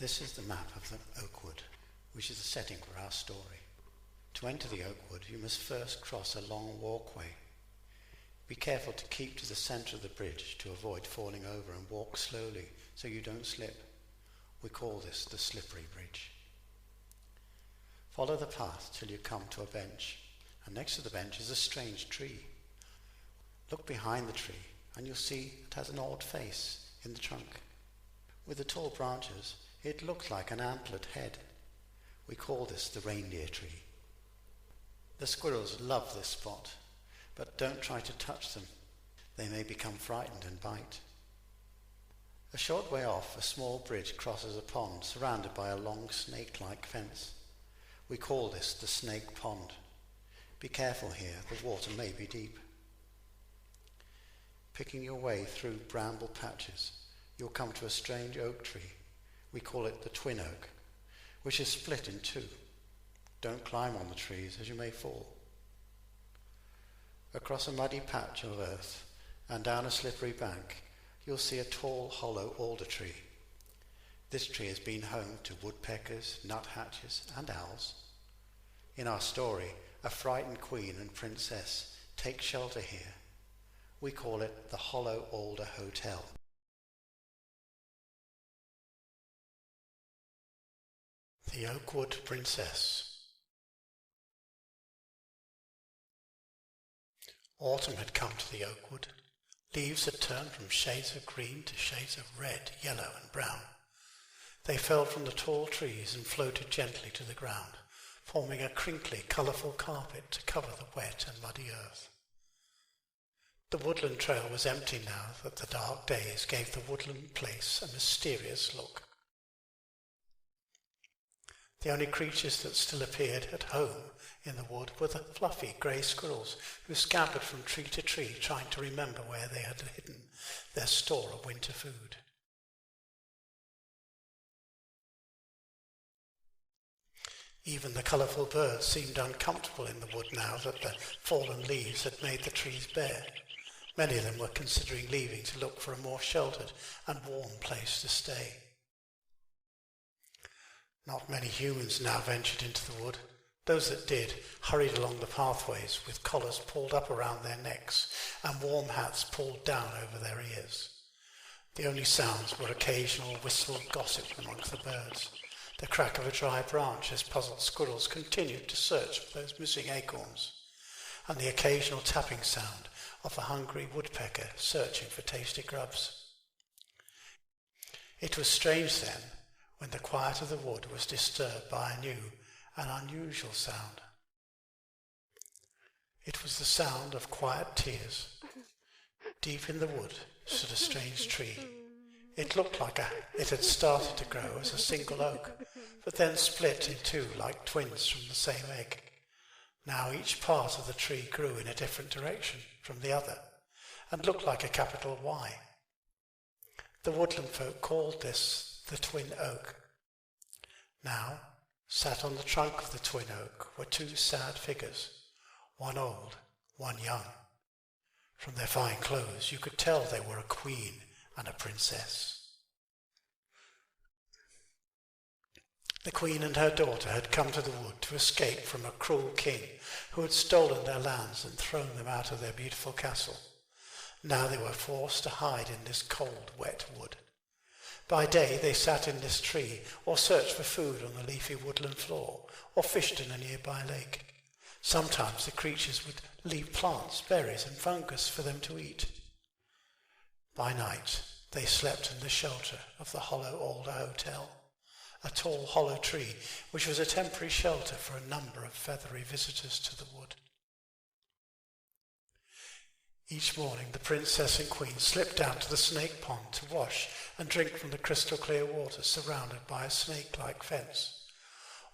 This is the map of the oak wood, which is the setting for our story. To enter the oak wood, you must first cross a long walkway. Be careful to keep to the centre of the bridge to avoid falling over, and walk slowly so you don't slip. We call this the slippery bridge. Follow the path till you come to a bench, and next to the bench is a strange tree. Look behind the tree and you'll see it has an odd face in the trunk. With the tall branches, it looks like an antlered head. We call this the reindeer tree. The squirrels love this spot, but don't try to touch them. They may become frightened and bite. A short way off, a small bridge crosses a pond surrounded by a long snake-like fence. We call this the snake pond. Be careful here, the water may be deep. Picking your way through bramble patches, you'll come to a strange oak tree. We call it the twin oak, which is split in two. Don't climb on the trees, as you may fall. Across a muddy patch of earth and down a slippery bank, you'll see a tall, hollow alder tree. This tree has been home to woodpeckers, nuthatches, and owls. In our story, a frightened queen and princess take shelter here. We call it the Hollow Alder Hotel. The Oakwood Princess. Autumn had come to the oakwood. Leaves had turned from shades of green to shades of red, yellow and brown. They fell from the tall trees and floated gently to the ground, forming a crinkly, colourful carpet to cover the wet and muddy earth. The woodland trail was empty now that the dark days gave the woodland place a mysterious look. The only creatures that still appeared at home in the wood were the fluffy grey squirrels who scampered from tree to tree trying to remember where they had hidden their store of winter food. Even the colourful birds seemed uncomfortable in the wood now that the fallen leaves had made the trees bare. Many of them were considering leaving to look for a more sheltered and warm place to stay. Not many humans now ventured into the wood. Those that did hurried along the pathways with collars pulled up around their necks and warm hats pulled down over their ears. The only sounds were occasional whistled gossip amongst the birds, the crack of a dry branch as puzzled squirrels continued to search for those missing acorns, and the occasional tapping sound of a hungry woodpecker searching for tasty grubs. It was strange then when the quiet of the wood was disturbed by a new and unusual sound. It was the sound of quiet tears. Deep in the wood stood a strange tree. It looked like it had started to grow as a single oak, but then split in two like twins from the same egg. Now each part of the tree grew in a different direction from the other and looked like a capital Y. The woodland folk called this the twin oak. Now, sat on the trunk of the twin oak were two sad figures, one old, one young. From their fine clothes you could tell they were a queen and a princess. The queen and her daughter had come to the wood to escape from a cruel king who had stolen their lands and thrown them out of their beautiful castle. Now they were forced to hide in this cold, wet wood. By day they sat in this tree or searched for food on the leafy woodland floor or fished in a nearby lake. Sometimes the creatures would leave plants, berries and fungus for them to eat. By night they slept in the shelter of the Hollow Alder Hotel, a tall hollow tree which was a temporary shelter for a number of feathery visitors to the wood. Each morning the princess and queen slipped down to the snake pond to wash and drink from the crystal clear water surrounded by a snake-like fence.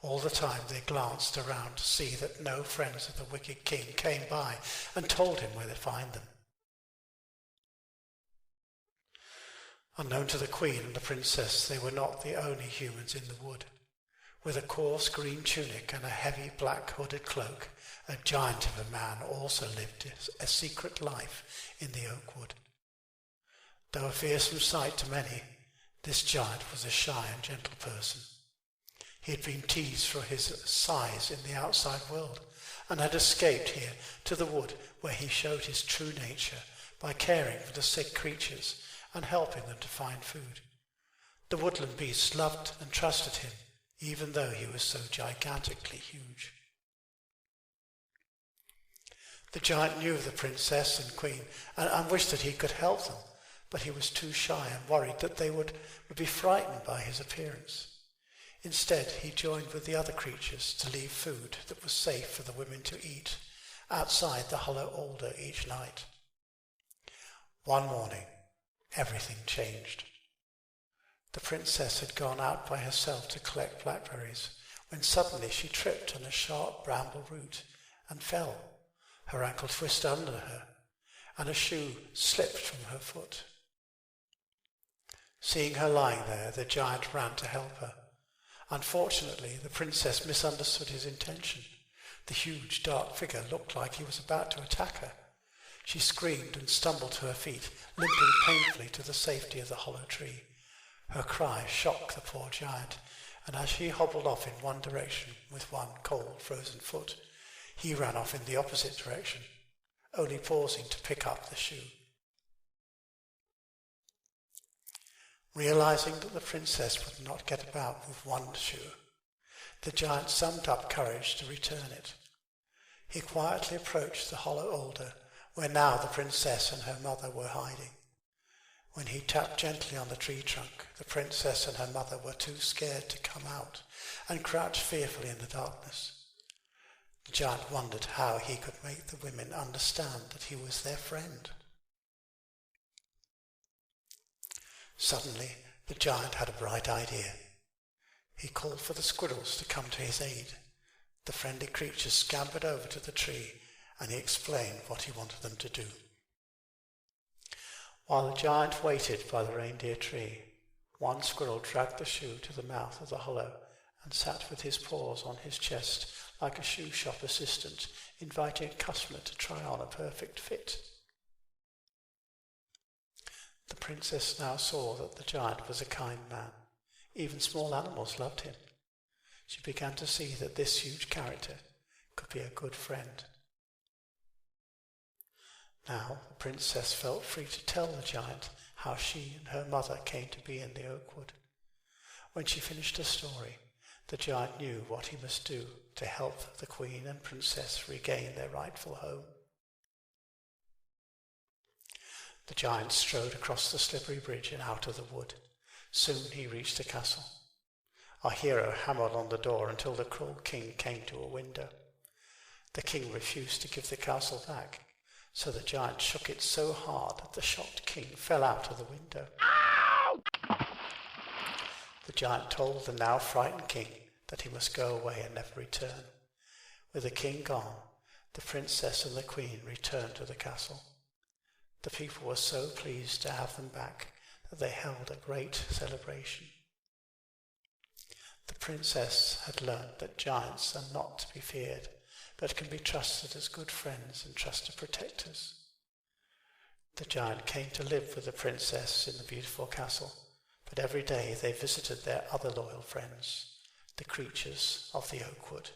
All the time they glanced around to see that no friends of the wicked king came by and told him where to find them. Unknown to the queen and the princess, they were not the only humans in the wood. With a coarse green tunic and a heavy black hooded cloak, a giant of a man also lived a secret life in the oak wood. Though a fearsome sight to many, This giant was a shy and gentle person. He had been teased for his size in the outside world and had escaped here to the wood where he showed his true nature by caring for the sick creatures and helping them to find food. The woodland beasts loved and trusted him, even though he was so gigantically huge. The giant knew of the princess and queen and wished that he could help them, but he was too shy and worried that they would be frightened by his appearance. Instead, he joined with the other creatures to leave food that was safe for the women to eat outside the hollow alder each night. One morning, everything changed. The princess had gone out by herself to collect blackberries when suddenly she tripped on a sharp bramble root and fell. Her ankle twisted under her, and a shoe slipped from her foot. Seeing her lying there, the giant ran to help her. Unfortunately, the princess misunderstood his intention. The huge, dark figure looked like he was about to attack her. She screamed and stumbled to her feet, limping painfully to the safety of the hollow tree. Her cry shocked the poor giant, and as she hobbled off in one direction with one cold, frozen foot, he ran off in the opposite direction, only pausing to pick up the shoe. Realizing that the princess would not get about with one shoe, the giant summoned up courage to return it. He quietly approached the hollow alder, where now the princess and her mother were hiding. When he tapped gently on the tree trunk, the princess and her mother were too scared to come out and crouched fearfully in the darkness. The giant wondered how he could make the women understand that he was their friend. Suddenly, the giant had a bright idea. He called for the squirrels to come to his aid. The friendly creatures scampered over to the tree, and he explained what he wanted them to do. While the giant waited by the reindeer tree, one squirrel dragged the shoe to the mouth of the hollow and sat with his paws on his chest like a shoe shop assistant inviting a customer to try on a perfect fit. The princess now saw that the giant was a kind man. Even small animals loved him. She began to see that this huge character could be a good friend. Now the princess felt free to tell the giant how she and her mother came to be in the oak wood. When she finished her story, the giant knew what he must do to help the queen and princess regain their rightful home. The giant strode across the slippery bridge and out of the wood. Soon he reached the castle. Our hero hammered on the door until the cruel king came to a window. The king refused to give the castle back, so the giant shook it so hard that the shocked king fell out of the window. The giant told the now frightened king that he must go away and never return. With the king gone, the princess and the queen returned to the castle. The people were so pleased to have them back that they held a great celebration. The princess had learned that giants are not to be feared, but can be trusted as good friends and trusted protectors. The giant came to live with the princess in the beautiful castle, but every day they visited their other loyal friends, the creatures of the oak wood.